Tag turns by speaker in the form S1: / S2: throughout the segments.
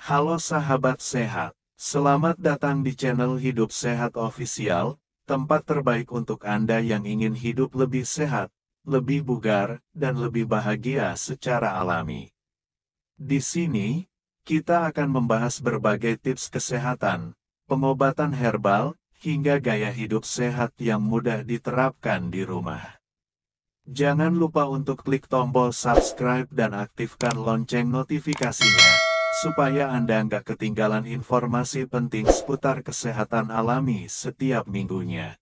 S1: Halo sahabat sehat, selamat datang di channel Hidup Sehat Official, tempat terbaik untuk Anda yang ingin hidup lebih sehat, lebih bugar, dan lebih bahagia secara alami. Di sini, kita akan membahas berbagai tips kesehatan, pengobatan herbal, hingga gaya hidup sehat yang mudah diterapkan di rumah. Jangan lupa untuk klik tombol subscribe dan aktifkan lonceng notifikasinya, supaya Anda nggak ketinggalan informasi penting seputar kesehatan alami setiap minggunya.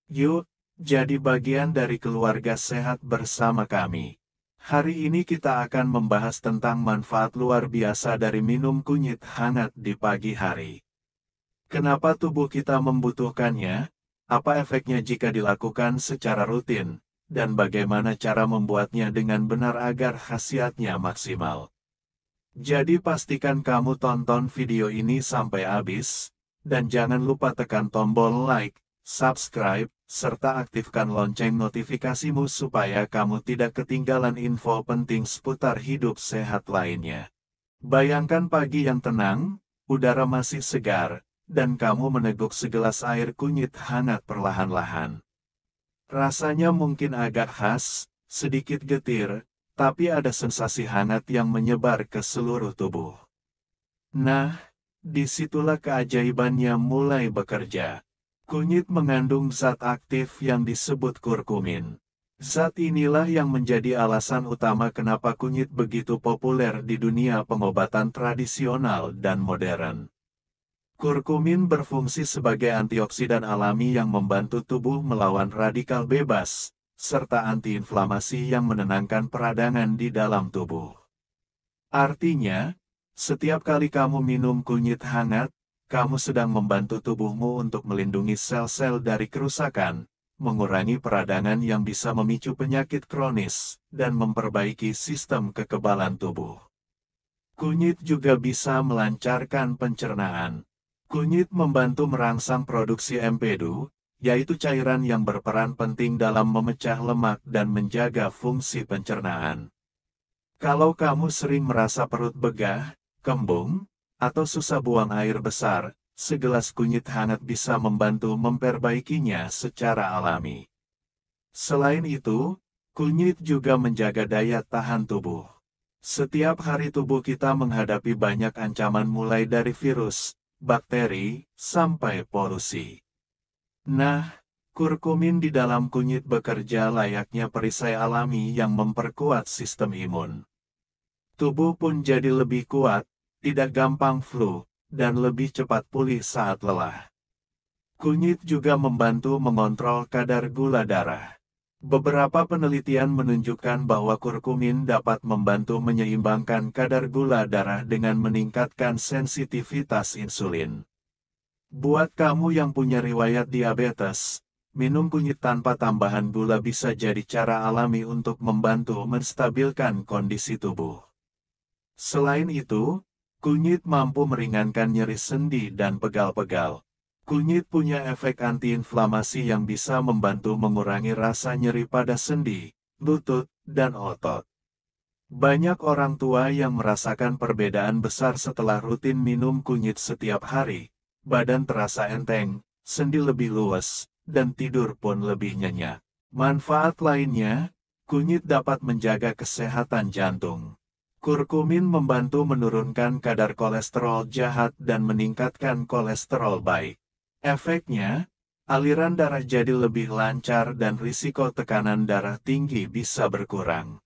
S1: Yuk, jadi bagian dari keluarga sehat bersama kami. Hari ini kita akan membahas tentang manfaat luar biasa dari minum kunyit hangat di pagi hari. Kenapa tubuh kita membutuhkannya? Apa efeknya jika dilakukan secara rutin? Dan bagaimana cara membuatnya dengan benar agar khasiatnya maksimal. Jadi pastikan kamu tonton video ini sampai habis, dan jangan lupa tekan tombol like, subscribe, serta aktifkan lonceng notifikasimu supaya kamu tidak ketinggalan info penting seputar hidup sehat lainnya. Bayangkan pagi yang tenang, udara masih segar, dan kamu meneguk segelas air kunyit hangat perlahan-lahan. Rasanya mungkin agak khas, sedikit getir, tapi ada sensasi hangat yang menyebar ke seluruh tubuh. Nah, disitulah keajaibannya mulai bekerja. Kunyit mengandung zat aktif yang disebut kurkumin. Zat inilah yang menjadi alasan utama kenapa kunyit begitu populer di dunia pengobatan tradisional dan modern. Kurkumin berfungsi sebagai antioksidan alami yang membantu tubuh melawan radikal bebas, serta antiinflamasi yang menenangkan peradangan di dalam tubuh. Artinya, setiap kali kamu minum kunyit hangat, kamu sedang membantu tubuhmu untuk melindungi sel-sel dari kerusakan, mengurangi peradangan yang bisa memicu penyakit kronis, dan memperbaiki sistem kekebalan tubuh. Kunyit juga bisa melancarkan pencernaan. Kunyit membantu merangsang produksi empedu, yaitu cairan yang berperan penting dalam memecah lemak dan menjaga fungsi pencernaan. Kalau kamu sering merasa perut begah, kembung, atau susah buang air besar, segelas kunyit hangat bisa membantu memperbaikinya secara alami. Selain itu, kunyit juga menjaga daya tahan tubuh. Setiap hari tubuh kita menghadapi banyak ancaman mulai dari virus, bakteri, sampai polusi. Nah, kurkumin di dalam kunyit bekerja layaknya perisai alami yang memperkuat sistem imun. Tubuh pun jadi lebih kuat, tidak gampang flu, dan lebih cepat pulih saat lelah. Kunyit juga membantu mengontrol kadar gula darah. Beberapa penelitian menunjukkan bahwa kurkumin dapat membantu menyeimbangkan kadar gula darah dengan meningkatkan sensitivitas insulin. Buat kamu yang punya riwayat diabetes, minum kunyit tanpa tambahan gula bisa jadi cara alami untuk membantu menstabilkan kondisi tubuh. Selain itu, kunyit mampu meringankan nyeri sendi dan pegal-pegal. Kunyit punya efek antiinflamasi yang bisa membantu mengurangi rasa nyeri pada sendi, lutut, dan otot. Banyak orang tua yang merasakan perbedaan besar setelah rutin minum kunyit setiap hari. Badan terasa enteng, sendi lebih luas, dan tidur pun lebih nyenyak. Manfaat lainnya, kunyit dapat menjaga kesehatan jantung. Kurkumin membantu menurunkan kadar kolesterol jahat dan meningkatkan kolesterol baik. Efeknya, aliran darah jadi lebih lancar dan risiko tekanan darah tinggi bisa berkurang.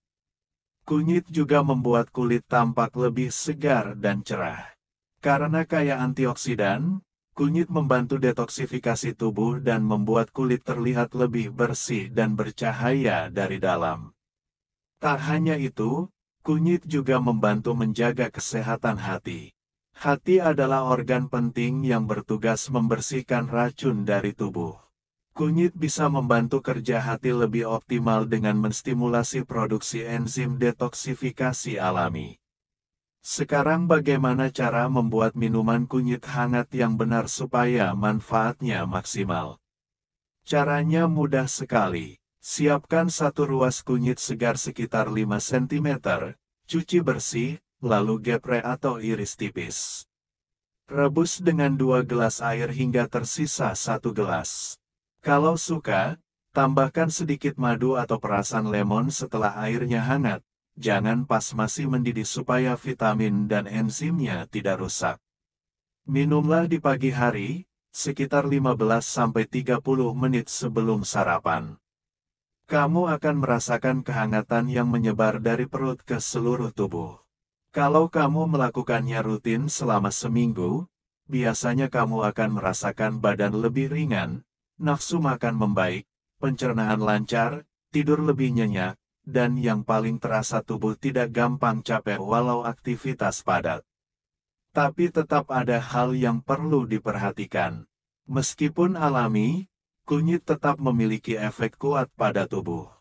S1: Kunyit juga membuat kulit tampak lebih segar dan cerah. Karena kaya antioksidan, kunyit membantu detoksifikasi tubuh dan membuat kulit terlihat lebih bersih dan bercahaya dari dalam. Tak hanya itu, kunyit juga membantu menjaga kesehatan hati. Hati adalah organ penting yang bertugas membersihkan racun dari tubuh. Kunyit bisa membantu kerja hati lebih optimal dengan menstimulasi produksi enzim detoksifikasi alami. Sekarang bagaimana cara membuat minuman kunyit hangat yang benar supaya manfaatnya maksimal? Caranya mudah sekali. Siapkan satu ruas kunyit segar sekitar 5 cm, cuci bersih, lalu geprek atau iris tipis. Rebus dengan 2 gelas air hingga tersisa 1 gelas. Kalau suka, tambahkan sedikit madu atau perasan lemon setelah airnya hangat. Jangan pas masih mendidih supaya vitamin dan enzimnya tidak rusak. Minumlah di pagi hari, sekitar 15-30 menit sebelum sarapan. Kamu akan merasakan kehangatan yang menyebar dari perut ke seluruh tubuh. Kalau kamu melakukannya rutin selama seminggu, biasanya kamu akan merasakan badan lebih ringan, nafsu makan membaik, pencernaan lancar, tidur lebih nyenyak, dan yang paling terasa tubuh tidak gampang capek walau aktivitas padat. Tapi tetap ada hal yang perlu diperhatikan. Meskipun alami, kunyit tetap memiliki efek kuat pada tubuh.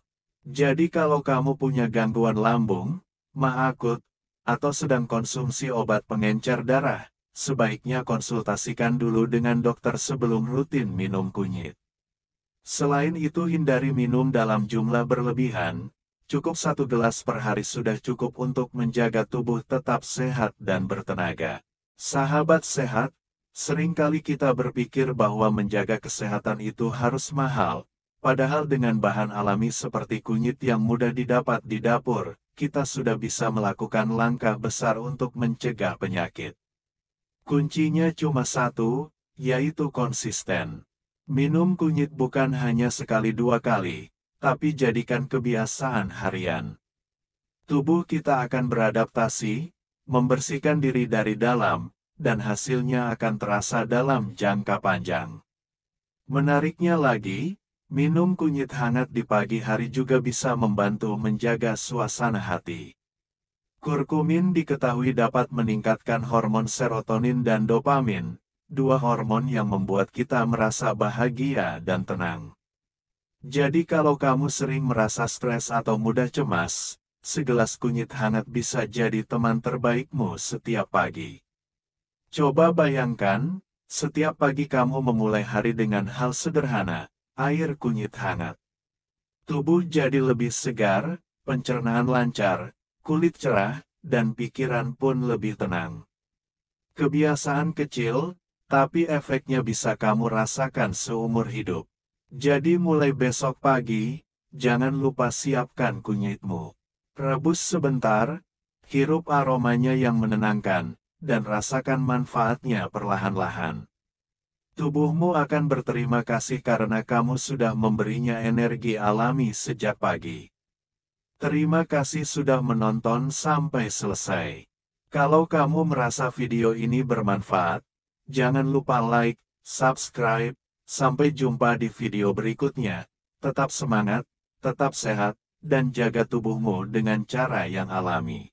S1: Jadi kalau kamu punya gangguan lambung, ma akut, atau sedang konsumsi obat pengencer darah, sebaiknya konsultasikan dulu dengan dokter sebelum rutin minum kunyit. Selain itu hindari minum dalam jumlah berlebihan, cukup 1 gelas per hari sudah cukup untuk menjaga tubuh tetap sehat dan bertenaga. Sahabat sehat, seringkali kita berpikir bahwa menjaga kesehatan itu harus mahal, padahal dengan bahan alami seperti kunyit yang mudah didapat di dapur, kita sudah bisa melakukan langkah besar untuk mencegah penyakit. Kuncinya cuma satu, yaitu konsisten. Minum kunyit bukan hanya sekali 2 kali, tapi jadikan kebiasaan harian. Tubuh kita akan beradaptasi, membersihkan diri dari dalam, dan hasilnya akan terasa dalam jangka panjang. Menariknya lagi, minum kunyit hangat di pagi hari juga bisa membantu menjaga suasana hati. Kurkumin diketahui dapat meningkatkan hormon serotonin dan dopamin, 2 hormon yang membuat kita merasa bahagia dan tenang. Jadi kalau kamu sering merasa stres atau mudah cemas, segelas kunyit hangat bisa jadi teman terbaikmu setiap pagi. Coba bayangkan, setiap pagi kamu memulai hari dengan hal sederhana, air kunyit hangat. Tubuh jadi lebih segar, pencernaan lancar, kulit cerah, dan pikiran pun lebih tenang. Kebiasaan kecil, tapi efeknya bisa kamu rasakan seumur hidup. Jadi mulai besok pagi, jangan lupa siapkan kunyitmu. Rebus sebentar, hirup aromanya yang menenangkan, dan rasakan manfaatnya perlahan-lahan. Tubuhmu akan berterima kasih karena kamu sudah memberinya energi alami sejak pagi. Terima kasih sudah menonton sampai selesai. Kalau kamu merasa video ini bermanfaat, jangan lupa like, subscribe. Sampai jumpa di video berikutnya. Tetap semangat, tetap sehat, dan jaga tubuhmu dengan cara yang alami.